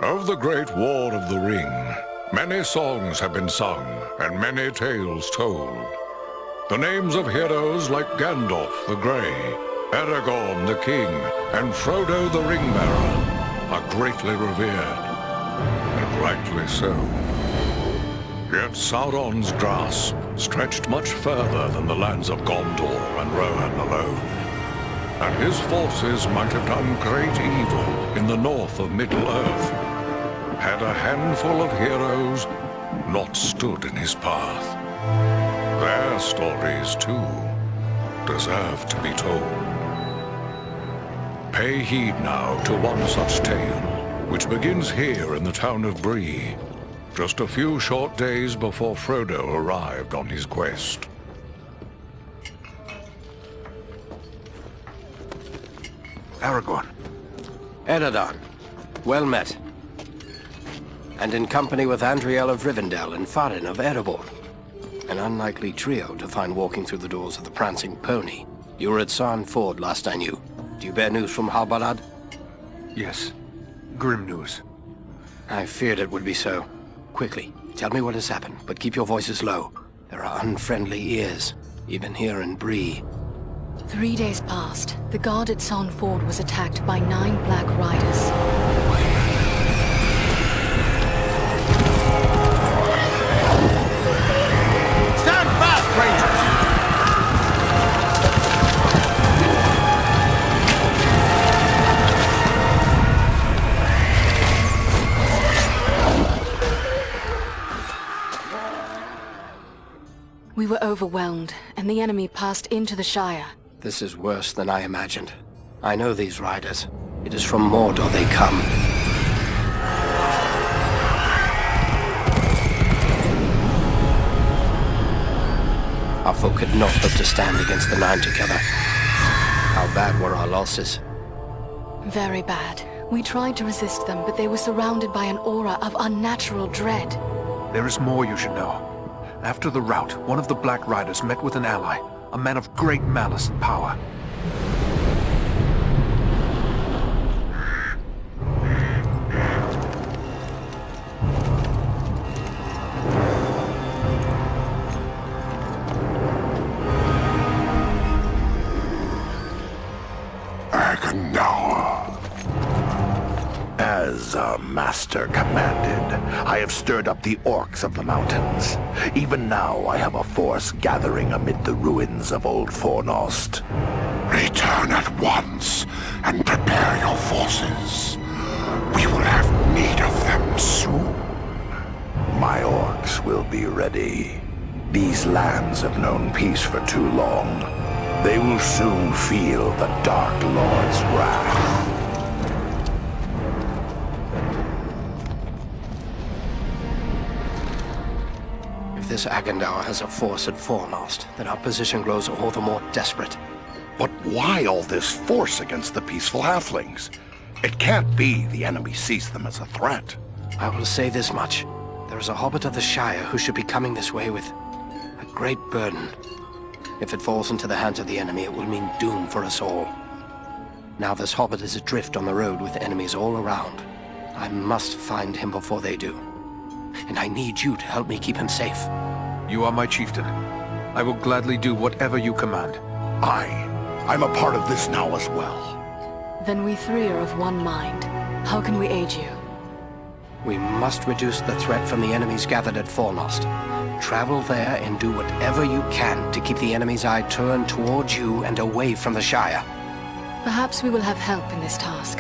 Of the Great War of the Ring, many songs have been sung and many tales told. The names of heroes like Gandalf the Grey, Aragorn the King, and Frodo the Ring-Bearer are greatly revered, and rightly so. Yet Sauron's grasp stretched much further than the lands of Gondor and Rohan alone, and his forces might have done great evil in the north of Middle-earth, had a handful of heroes not stood in his path. Their stories, too, deserve to be told. Pay heed now to one such tale, which begins here in the town of Bree, just a few short days before Frodo arrived on his quest. Aragorn. Eredon, well met. And in company with Andriel of Rivendell and Farin of Erebor. An unlikely trio to find walking through the doors of the Prancing Pony. You were at Sarn Ford last I knew. Do you bear news from Halbarad? Yes. Grim news. I feared it would be so. Quickly, tell me what has happened, but keep your voices low. There are unfriendly ears, even here in Bree. 3 days passed. The guard at Sarn Ford was attacked by 9 Black Riders. We were overwhelmed, and the enemy passed into the Shire. This is worse than I imagined. I know these riders. It is from Mordor they come. Our folk could not hope to stand against the 9 together. How bad were our losses? Very bad. We tried to resist them, but they were surrounded by an aura of unnatural dread. There is more you should know. After the rout, one of the Black Riders met with an ally, a man of great malice and power. As our master commanded, I have stirred up the orcs of the mountains. Even now I have a force gathering amid the ruins of old Fornost. Return at once and prepare your forces. We will have need of them soon. My orcs will be ready. These lands have known peace for too long. They will soon feel the Dark Lord's wrath. If this Agandauer has a force at Fornost, then our position grows all the more desperate. But why all this force against the peaceful halflings? It can't be the enemy sees them as a threat. I will say this much. There is a hobbit of the Shire who should be coming this way with a great burden. If it falls into the hands of the enemy, it will mean doom for us all. Now this hobbit is adrift on the road with enemies all around. I must find him before they do. And I need you to help me keep him safe. You are my chieftain. I will gladly do whatever you command. I'm a part of this now as well. Then we 3 are of one mind. How can we aid you? We must reduce the threat from the enemies gathered at Fornost. Travel there and do whatever you can to keep the enemy's eye turned towards you and away from the Shire. Perhaps we will have help in this task.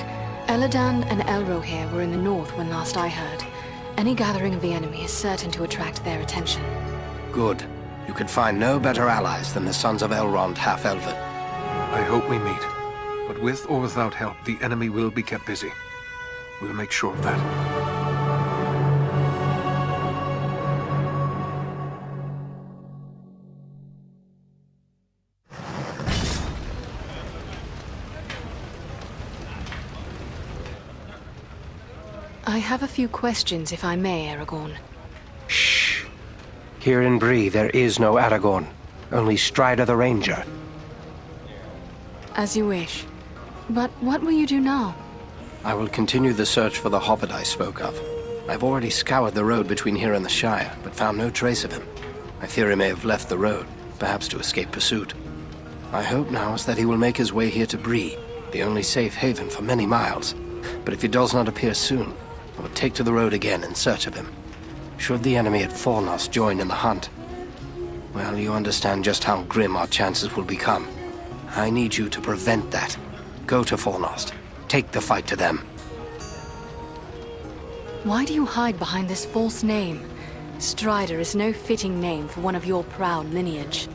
Eladan and Elrohir were in the north when last I heard. Any gathering of the enemy is certain to attract their attention. Good. You could find no better allies than the Sons of Elrond half-elven. I hope we meet. But with or without help, the enemy will be kept busy. We'll make sure of that. I have a few questions, if I may, Aragorn. Shh. Here in Bree, there is no Aragorn. Only Strider the Ranger. As you wish. But what will you do now? I will continue the search for the hobbit I spoke of. I've already scoured the road between here and the Shire, but found no trace of him. I fear he may have left the road, perhaps to escape pursuit. My hope now is that he will make his way here to Bree, the only safe haven for many miles. But if he does not appear soon, I will take to the road again in search of him. Should the enemy at Fornost join in the hunt, well, you understand just how grim our chances will become. I need you to prevent that. Go to Fornost. Take the fight to them. Why do you hide behind this false name? Strider is no fitting name for one of your proud lineage.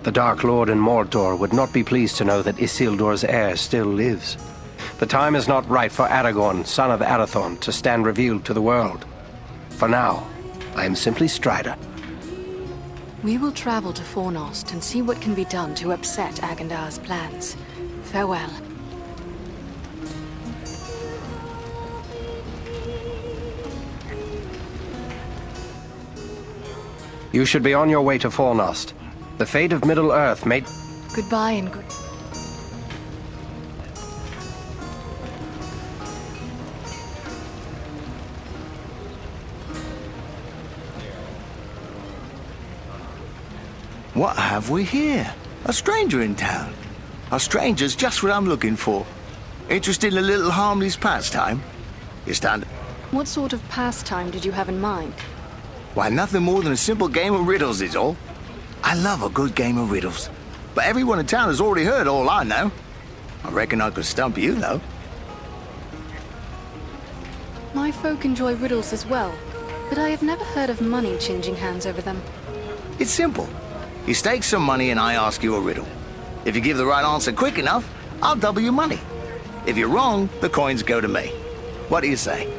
The Dark Lord in Mordor would not be pleased to know that Isildur's heir still lives. The time is not right for Aragorn, son of Arathorn, to stand revealed to the world. For now, I am simply Strider. We will travel to Fornost and see what can be done to upset Agandar's plans. Farewell. You should be on your way to Fornost. The fate of Middle-earth may... Goodbye and good... What have we here? A stranger in town. A stranger's just what I'm looking for. Interested in a little harmless pastime? You stand... What sort of pastime did you have in mind? Why, nothing more than a simple game of riddles is all. I love a good game of riddles. But everyone in town has already heard all I know. I reckon I could stump you, though. My folk enjoy riddles as well, but I have never heard of money changing hands over them. It's simple. You stake some money and I ask you a riddle. If you give the right answer quick enough, I'll double your money. If you're wrong, the coins go to me. What do you say?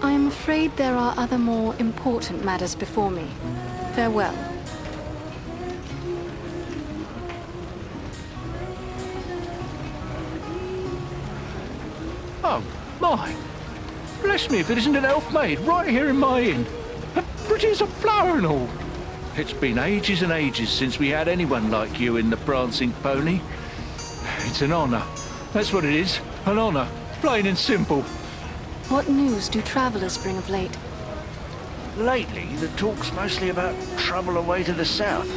I am afraid there are other more important matters before me. Farewell. Oh, my. Bless me if it isn't an elf maid right here in my inn. Pretty as a flower and all. It's been ages and ages since we had anyone like you in the Prancing Pony. It's an honor. That's what it is. An honor. Plain and simple. What news do travelers bring of late? Lately, the talk's mostly about trouble away to the south.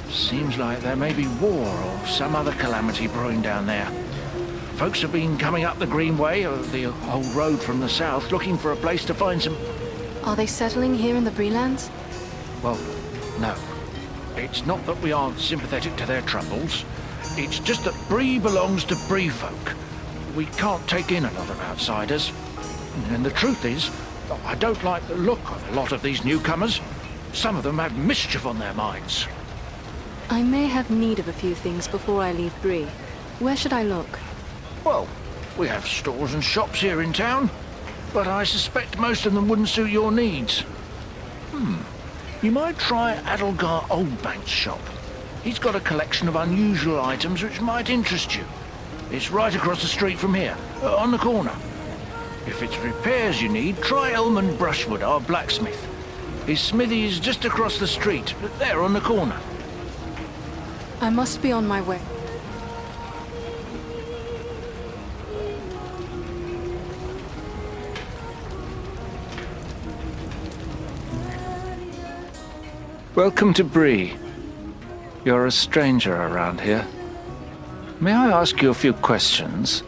Seems like there may be war or some other calamity brewing down there. Folks have been coming up the Greenway, or the old road from the south, looking for a place to find some... Are they settling here in the Breelands? Well, no. It's not that we aren't sympathetic to their troubles. It's just that Bree belongs to Bree folk. We can't take in a lot of outsiders. And the truth is, I don't like the look of a lot of these newcomers. Some of them have mischief on their minds. I may have need of a few things before I leave Bree. Where should I look? Well, we have stores and shops here in town, but I suspect most of them wouldn't suit your needs. You might try Adelgar Oldbank's shop. He's got a collection of unusual items which might interest you. It's right across the street from here, on the corner. If it's repairs you need, try Elman Brushwood, our blacksmith. His smithy is just across the street, there on the corner. I must be on my way. Welcome to Bree. You're a stranger around here. May I ask you a few questions?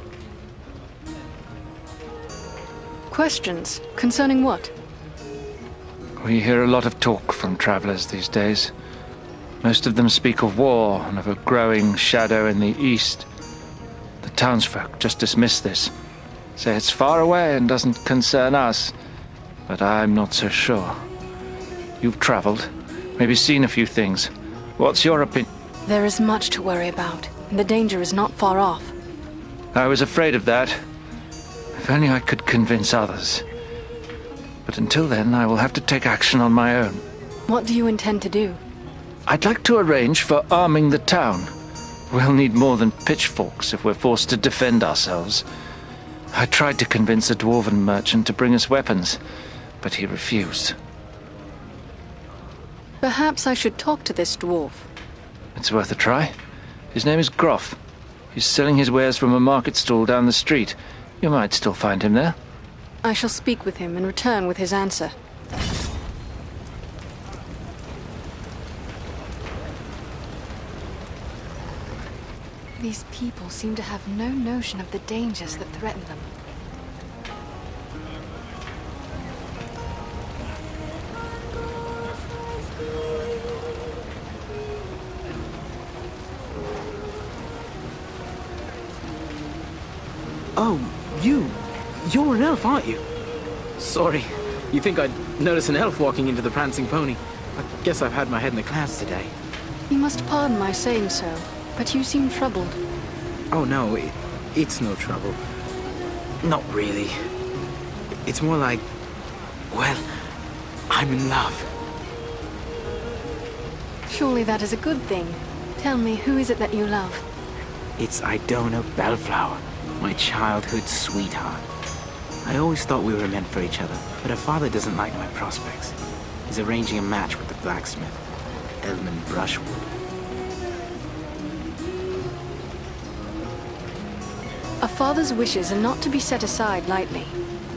Questions? Concerning what? We hear a lot of talk from travelers these days. Most of them speak of war and of a growing shadow in the east. The townsfolk just dismiss this, say it's far away and doesn't concern us, but I'm not so sure. You've traveled, maybe seen a few things. What's your opinion? There is much to worry about, and the danger is not far off. I was afraid of that. If only I could convince others. But until then, I will have to take action on my own. What do you intend to do? I'd like to arrange for arming the town. We'll need more than pitchforks if we're forced to defend ourselves. I tried to convince a dwarven merchant to bring us weapons, but he refused. Perhaps I should talk to this dwarf. It's worth a try. His name is Groff. He's selling his wares from a market stall down the street. You might still find him there. I shall speak with him and return with his answer. These people seem to have no notion of the dangers that threaten them. Oh, you're an elf, aren't you? Sorry, you think I'd notice an elf walking into the prancing pony? I guess I've had my head in the clouds today. You must pardon my saying so, but you seem troubled. Oh no, it's no trouble. Not really. It's more like, well, I'm in love. Surely that is a good thing. Tell me, who is it that you love? It's Idona Bellflower, my childhood sweetheart. I always thought we were meant for each other, but her father doesn't like my prospects. He's arranging a match with the blacksmith, Edmund Brushwood. A father's wishes are not to be set aside lightly.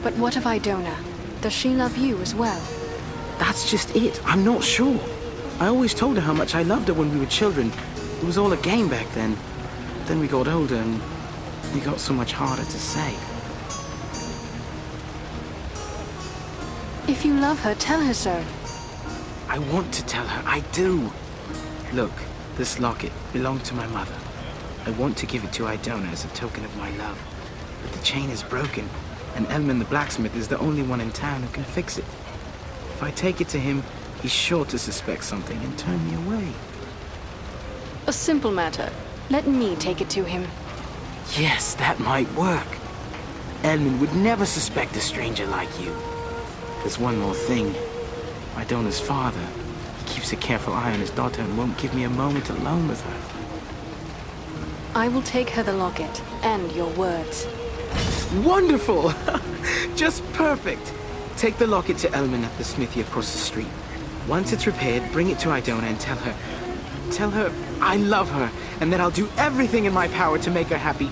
But what of Idona? Does she love you as well? That's just it. I'm not sure. I always told her how much I loved her when we were children. It was all a game back then. Then we got older and it got so much harder to say. If you love her, tell her so. I want to tell her. I do. Look, this locket belonged to my mother. I want to give it to Idona as a token of my love. But the chain is broken, and Elman the blacksmith is the only one in town who can fix it. If I take it to him, he's sure to suspect something and turn me away. A simple matter. Let me take it to him. Yes, that might work. Elman would never suspect a stranger like you. There's one more thing. Idona's father, he keeps a careful eye on his daughter and won't give me a moment alone with her. I will take her the locket, and your words. Wonderful! Just perfect! Take the locket to Elman at the smithy across the street. Once it's repaired, bring it to Idona and tell her I love her, and that I'll do everything in my power to make her happy.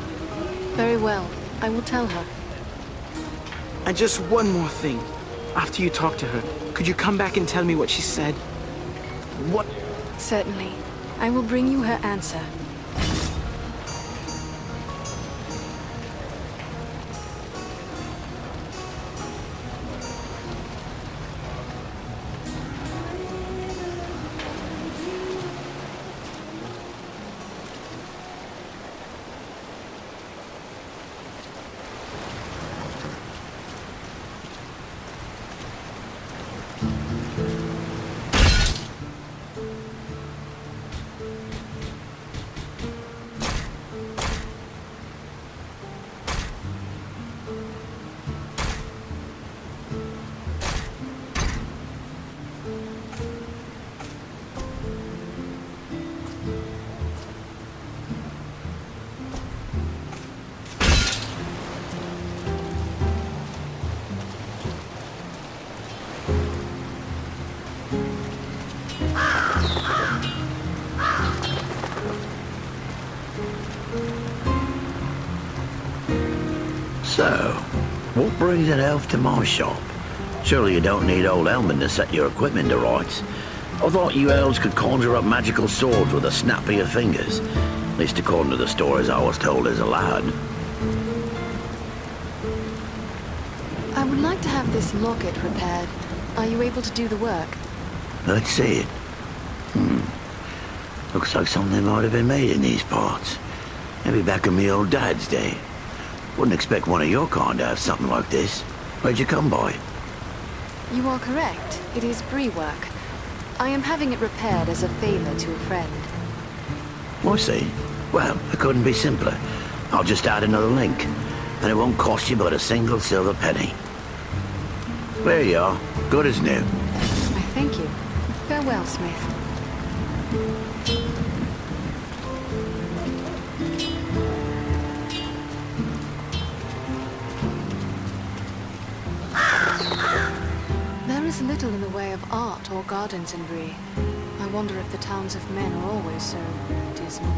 Very well. I will tell her. And just one more thing. After you talk to her, could you come back and tell me what she said? What? Certainly. I will bring you her answer. So, what brings an elf to my shop? Surely you don't need old Elman to set your equipment to rights. I thought you elves could conjure up magical swords with a snap of your fingers. At least according to the stories I was told as a lad. I would like to have this locket repaired. Are you able to do the work? Let's see it. Looks like something might have been made in these parts. Maybe back in me old dad's day. Wouldn't expect one of your kind to have something like this. Where'd you come by it? You are correct. It is Bree work. I am having it repaired as a favor to a friend. I see. Well, it couldn't be simpler. I'll just add another link, and it won't cost you but a single silver penny. There you are. Good as new. I thank you. Farewell, Smith. There is little in the way of art or gardens in Bree. I wonder if the towns of men are always so dismal.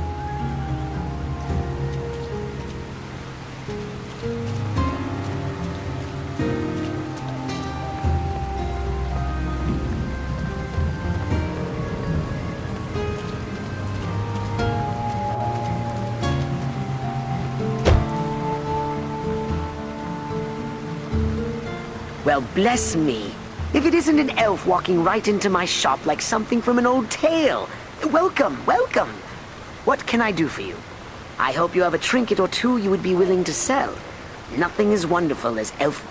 Well, bless me. If it isn't an elf walking right into my shop like something from an old tale. Welcome, welcome. What can I do for you? I hope you have a trinket or two you would be willing to sell. Nothing as wonderful as elf...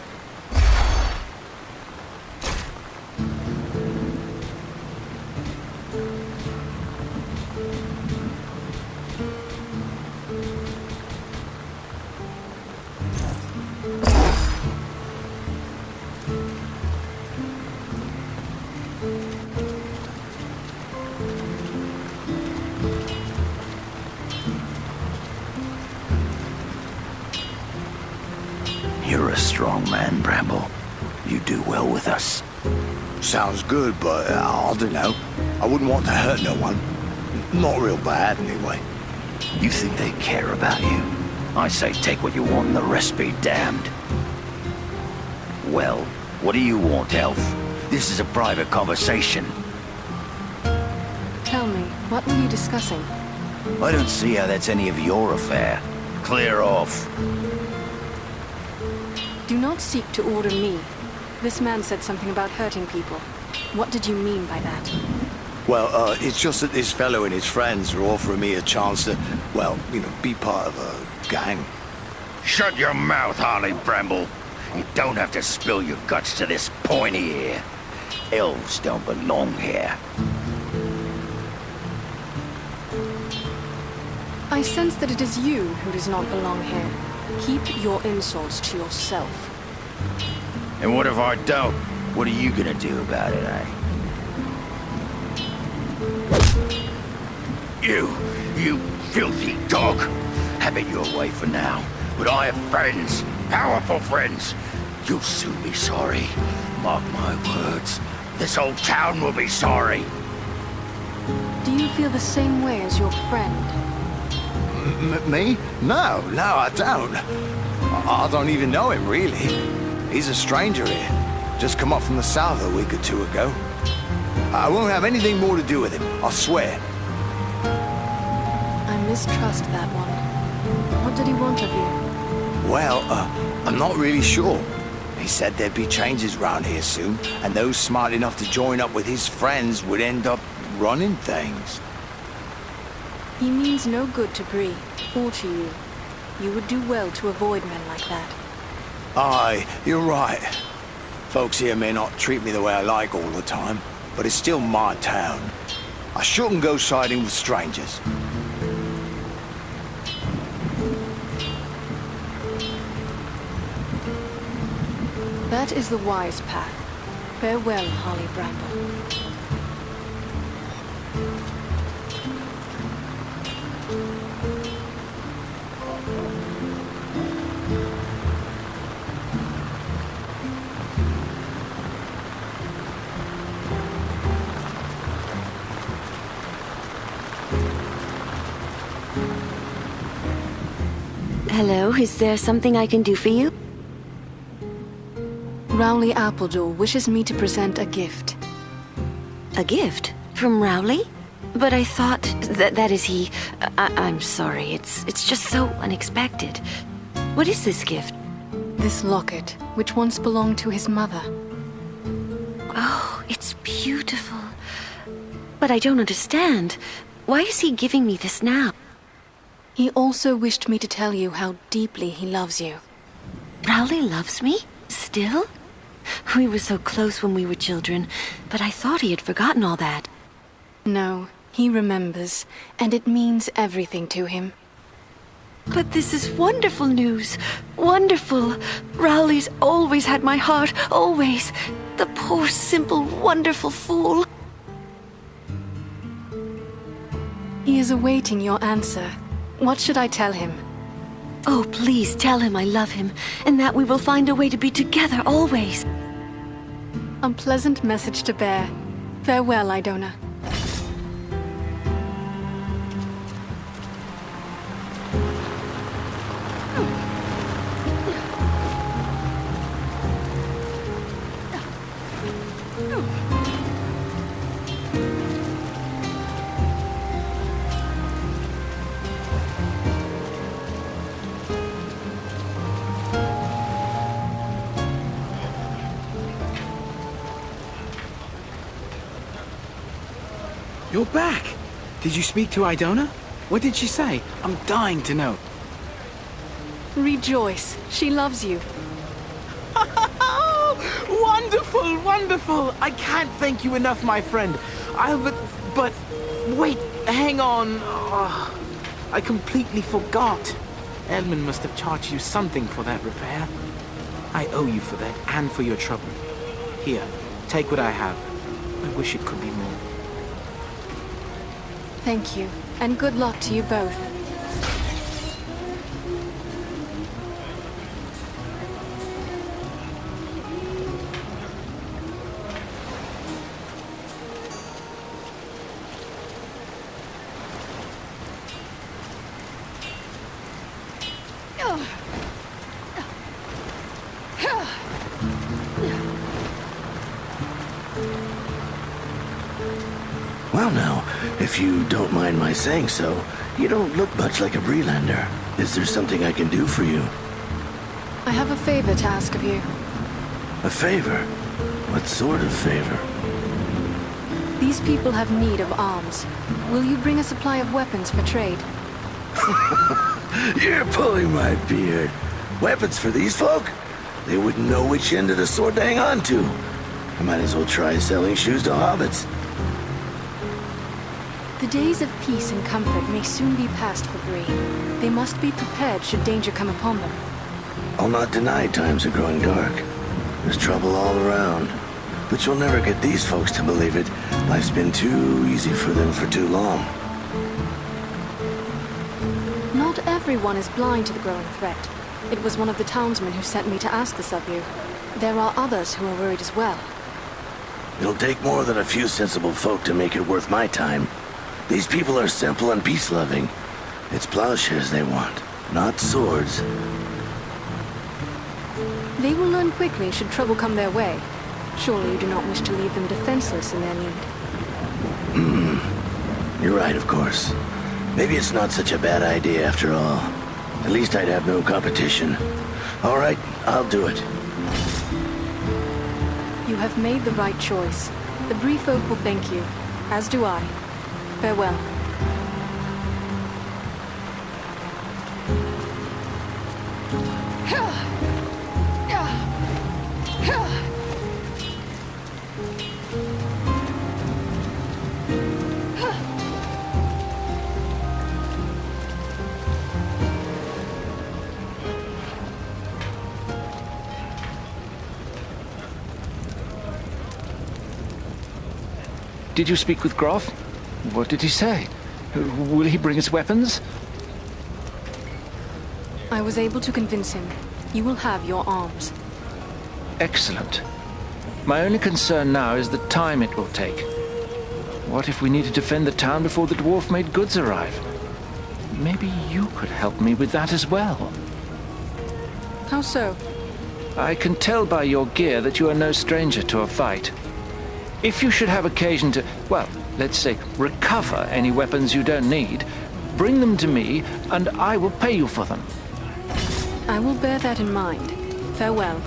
You're a strong man, Bramble. You do well with us. Sounds good, but I don't know. I wouldn't want to hurt no one. Not real bad, anyway. You think they care about you? I say take what you want and the rest be damned. Well, what do you want, Elf? This is a private conversation. Tell me, what were you discussing? I don't see how that's any of your affair. Clear off. Do not seek to order me. This man said something about hurting people. What did you mean by that? Well, it's just that this fellow and his friends are offering me a chance to, well, you know, be part of a gang. Shut your mouth, Harley Bramble. You don't have to spill your guts to this pointy ear. Elves don't belong here. I sense that it is you who does not belong here. Keep your insults to yourself. And what if I don't? What are you gonna do about it, eh? You filthy dog! Have it your way for now. But I have friends, powerful friends. You'll soon be sorry. Mark my words. This whole town will be sorry. Do you feel the same way as your friend? Me? No, I don't. I don't even know him, really. He's a stranger here. Just come up from the south a week or two ago. I won't have anything more to do with him, I swear. I mistrust that one. What did he want of you? Well, I'm not really sure. He said there'd be changes around here soon, and those smart enough to join up with his friends would end up running things. He means no good to Bree, or to you. You would do well to avoid men like that. Aye, you're right. Folks here may not treat me the way I like all the time, but it's still my town. I shouldn't go siding with strangers. That is the wise path. Farewell, Harley Bramble. Hello, is there something I can do for you? Rowlie Appledore wishes me to present a gift. A gift? From Rowlie? But I thought that is he... I'm sorry, it's just so unexpected. What is this gift? This locket, which once belonged to his mother. Oh, it's beautiful. But I don't understand. Why is he giving me this now? He also wished me to tell you how deeply he loves you. Rowlie loves me? Still? We were so close when we were children, but I thought he had forgotten all that. No, he remembers, and it means everything to him. But this is wonderful news. Wonderful. Rowlie's always had my heart, always. The poor, simple, wonderful fool. He is awaiting your answer. What should I tell him? Oh, please tell him I love him, and that we will find a way to be together always. A pleasant message to bear. Farewell, Idona. You're back! Did you speak to Idona? What did she say? I'm dying to know. Rejoice. She loves you. Wonderful, wonderful! I can't thank you enough, my friend. But wait, hang on. Oh, I completely forgot. Edmund must have charged you something for that repair. I owe you for that and for your trouble. Here, take what I have. I wish it could be more. Thank you, and good luck to you both. Well now, if you don't mind my saying so, you don't look much like a Breelander. Is there something I can do for you? I have a favor to ask of you. A favor? What sort of favor? These people have need of arms. Will you bring a supply of weapons for trade? You're pulling my beard. Weapons for these folk? They wouldn't know which end of the sword to hang on to. I might as well try selling shoes to hobbits. The days of peace and comfort may soon be past for Bree. They must be prepared should danger come upon them. I'll not deny times are growing dark. There's trouble all around. But you'll never get these folks to believe it. Life's been too easy for them for too long. Not everyone is blind to the growing threat. It was one of the townsmen who sent me to ask this of you. There are others who are worried as well. It'll take more than a few sensible folk to make it worth my time. These people are simple and peace-loving. It's plowshares they want, not swords. They will learn quickly should trouble come their way. Surely you do not wish to leave them defenseless in their need. You're right, of course. Maybe it's not such a bad idea after all. At least I'd have no competition. All right, I'll do it. You have made the right choice. The Bree folk will thank you, as do I. Farewell. Did you speak with Groff? What did he say? Will he bring us weapons? I was able to convince him. You will have your arms. Excellent. My only concern now is the time it will take. What if we need to defend the town before the dwarf-made goods arrive? Maybe you could help me with that as well. How so? I can tell by your gear that you are no stranger to a fight. If you should have occasion to, well, let's say, recover any weapons you don't need, bring them to me, and I will pay you for them. I will bear that in mind. Farewell.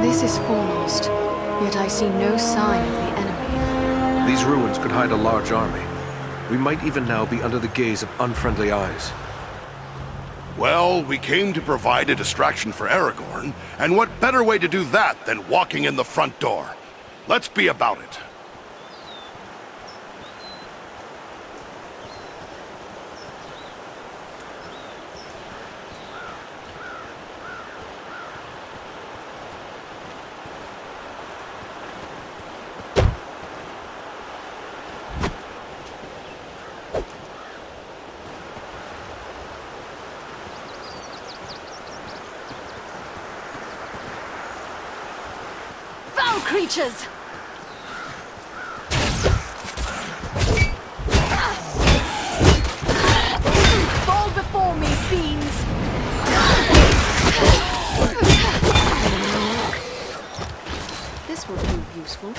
This is Fornost, yet I see no sign of the enemy. These ruins could hide a large army. We might even now be under the gaze of unfriendly eyes. Well, we came to provide a distraction for Aragorn, and what better way to do that than walking in the front door? Let's be about it. Foul creatures! Fall before me, fiends! This will prove useful.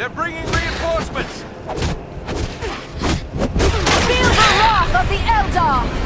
They're bringing reinforcements! Feel the wrath of the Eldar!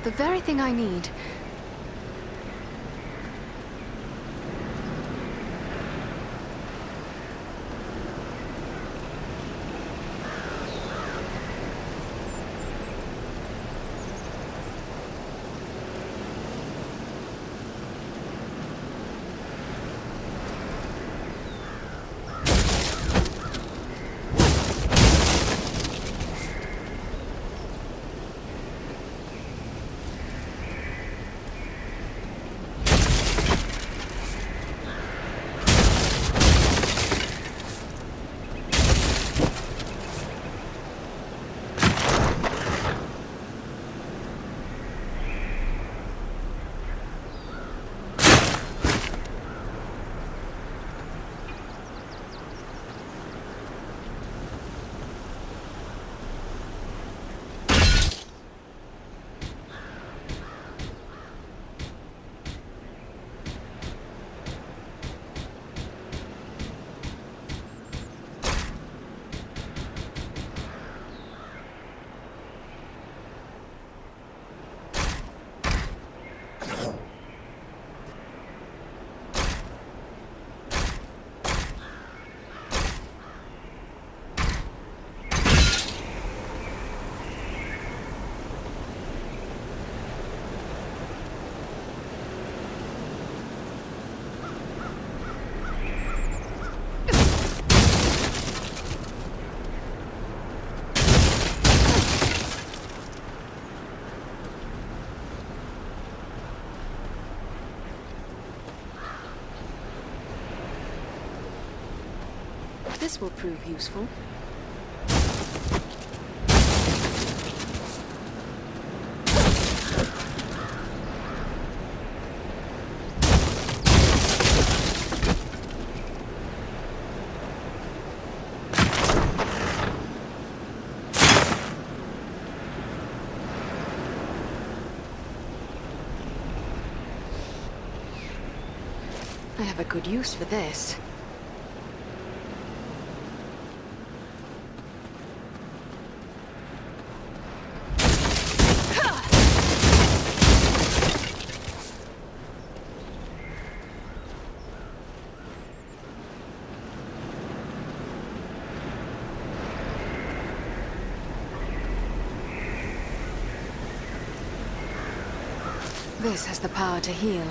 The very thing I need. This will prove useful. I have a good use for this. This has the power to heal.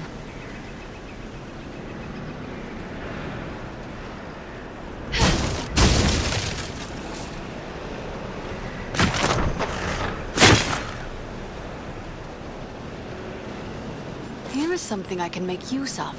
something I can make use of.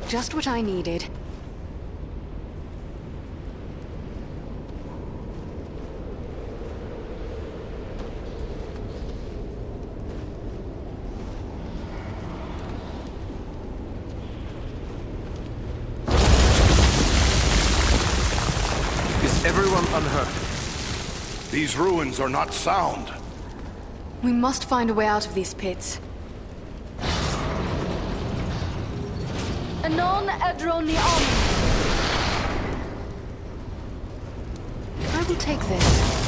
Just what I needed. Is everyone unhurt? These ruins are not sound. We must find a way out of these pits. Anon Edroni on. I will take this.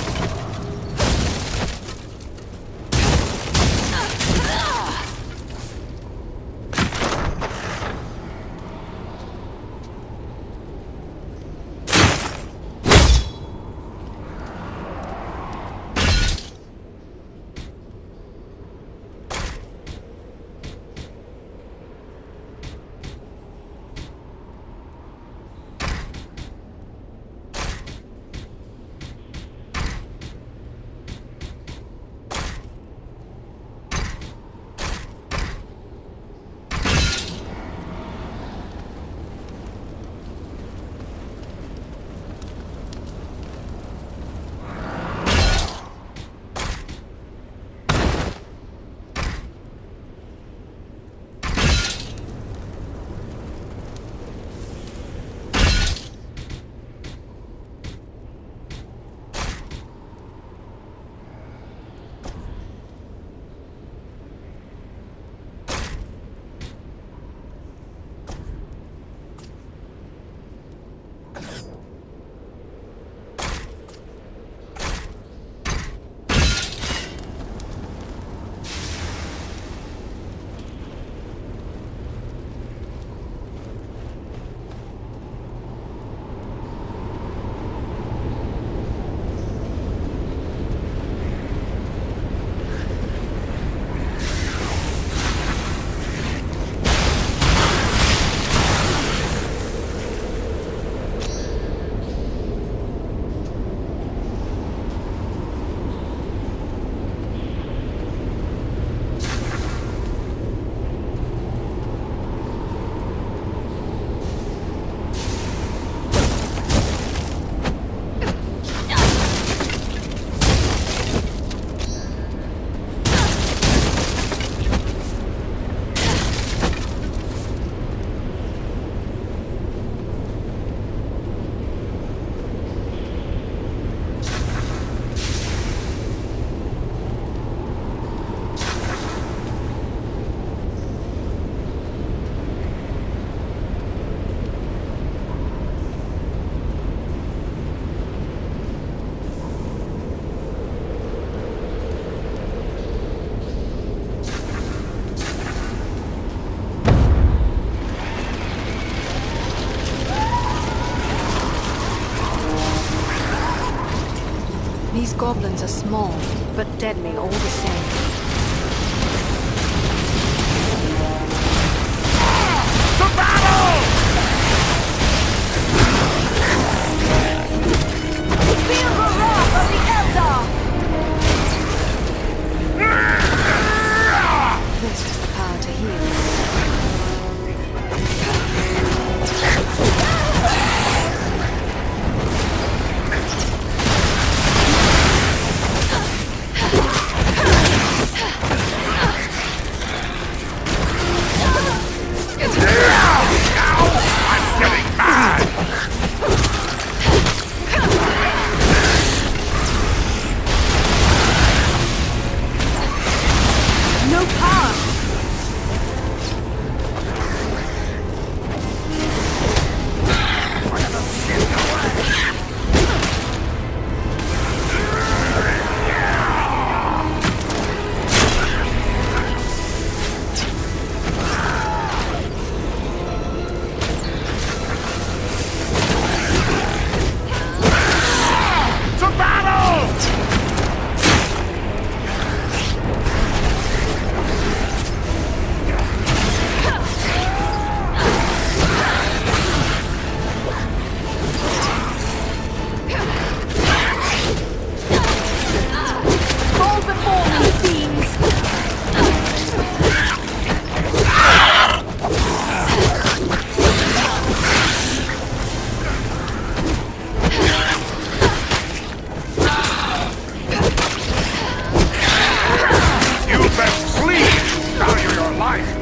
These goblins are small, but deadly all the same. To battle! Feel the wrath of the Eldar! This has the power to heal. more, you fiends! You best flee! Value your life!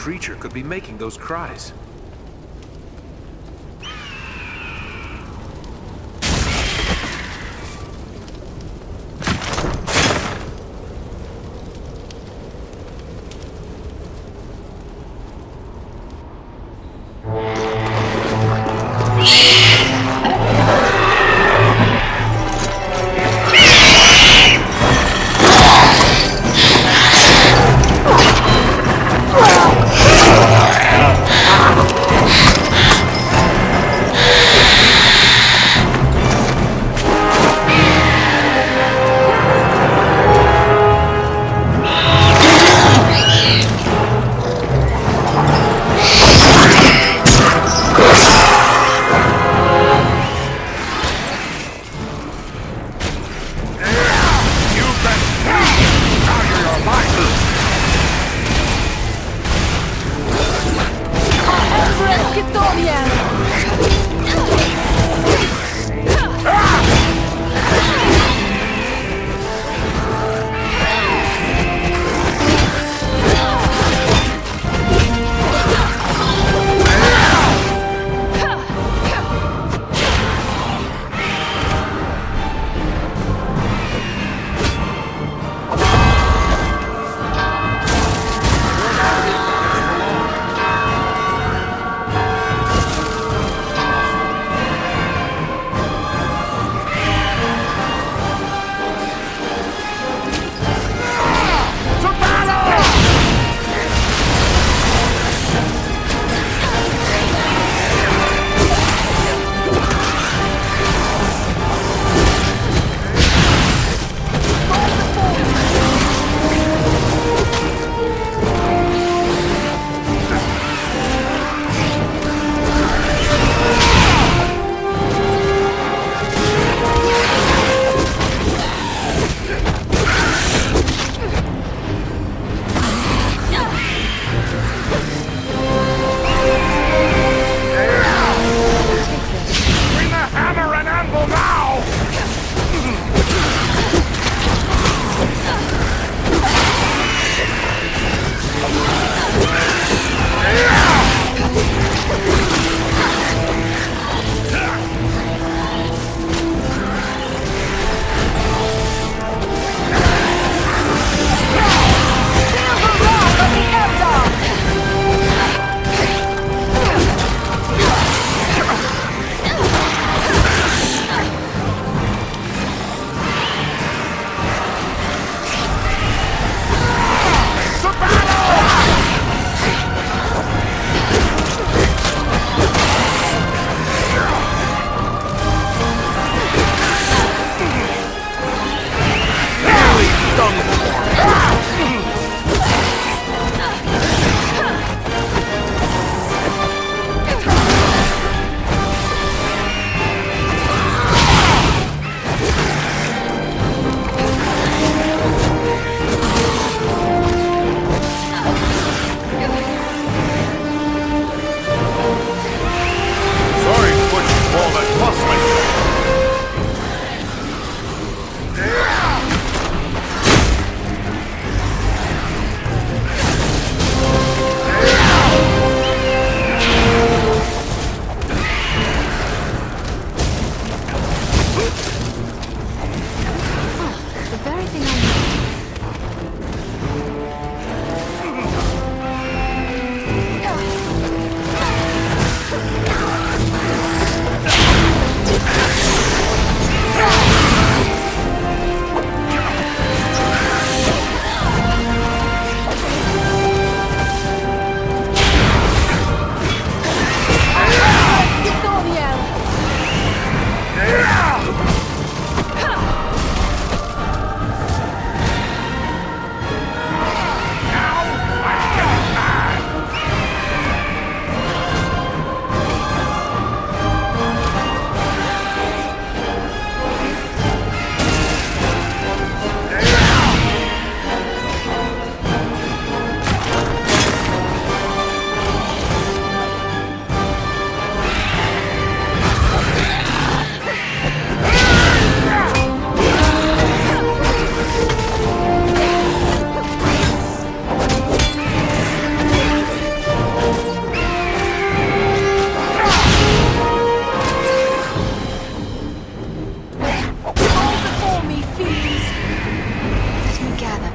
creature could be making those cries?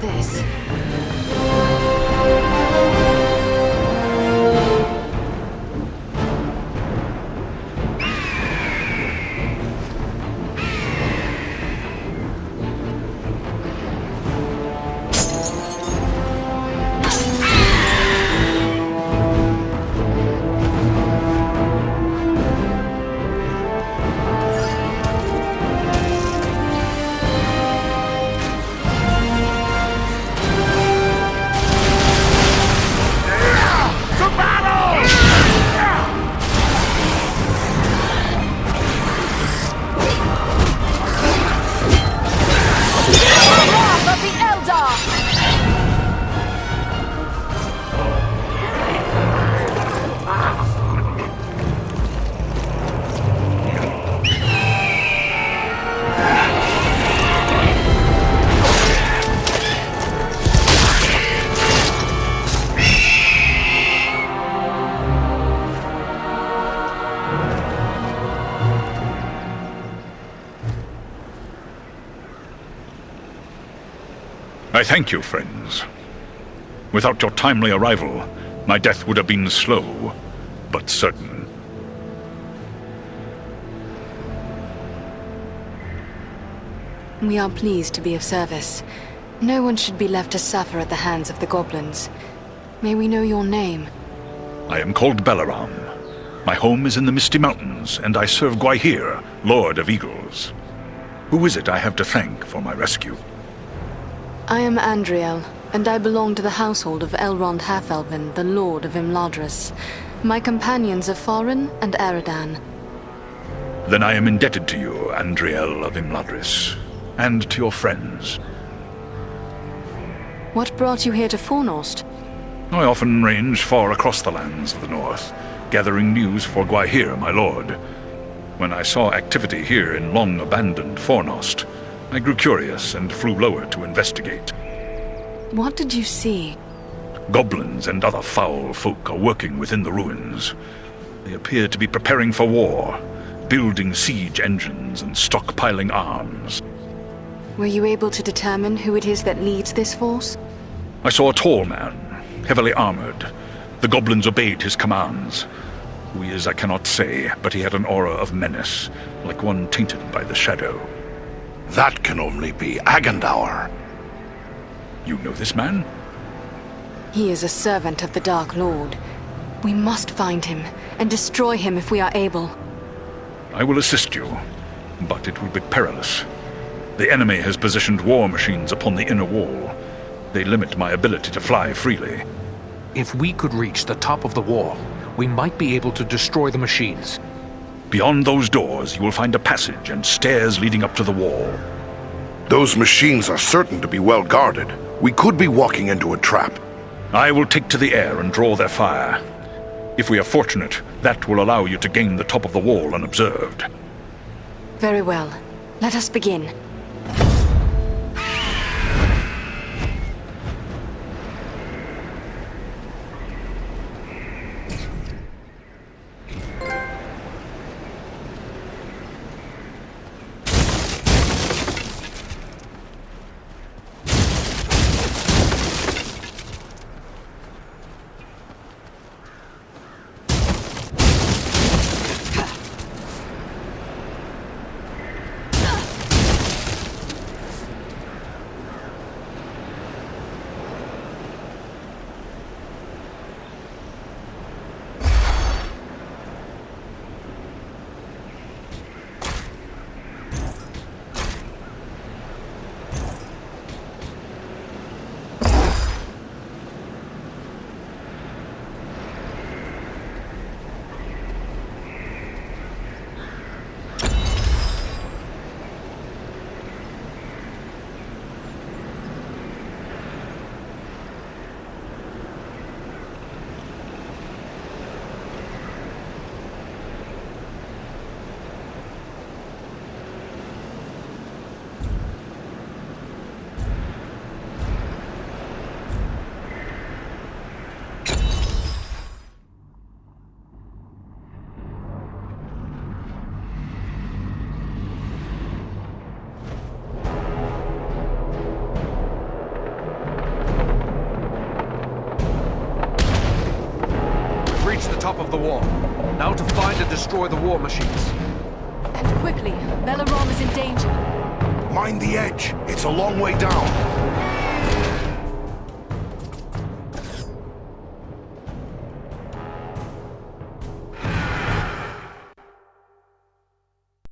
this. I thank you, friends. Without your timely arrival, my death would have been slow, but certain. We are pleased to be of service. No one should be left to suffer at the hands of the goblins. May we know your name? I am called Beleram. My home is in the Misty Mountains, and I serve Gwaihir, Lord of Eagles. Who is it I have to thank for my rescue? I am Andriel, and I belong to the household of Elrond Half-Elven, the Lord of Imladris. My companions are Foreign and Eridan. Then I am indebted to you, Andriel of Imladris, and to your friends. What brought you here to Fornost? I often range far across the lands of the north, gathering news for Gwaihir, my lord. When I saw activity here in long-abandoned Fornost, I grew curious and flew lower to investigate. What did you see? Goblins and other foul folk are working within the ruins. They appear to be preparing for war, building siege engines and stockpiling arms. Were you able to determine who it is that leads this force? I saw a tall man, heavily armored. The goblins obeyed his commands. Who he is I cannot say, but he had an aura of menace, like one tainted by the shadow. That can only be Agandaur. You know this man? He is a servant of the Dark Lord. We must find him, and destroy him if we are able. I will assist you, but it will be perilous. The enemy has positioned war machines upon the inner wall. They limit my ability to fly freely. If we could reach the top of the wall, we might be able to destroy the machines. Beyond those doors, you will find a passage and stairs leading up to the wall. Those machines are certain to be well guarded. We could be walking into a trap. I will take to the air and draw their fire. If we are fortunate, that will allow you to gain the top of the wall unobserved. Very well. Let us begin. top of the wall. Now to find and destroy the war machines. And quickly, Beleram is in danger. Mind the edge. It's a long way down.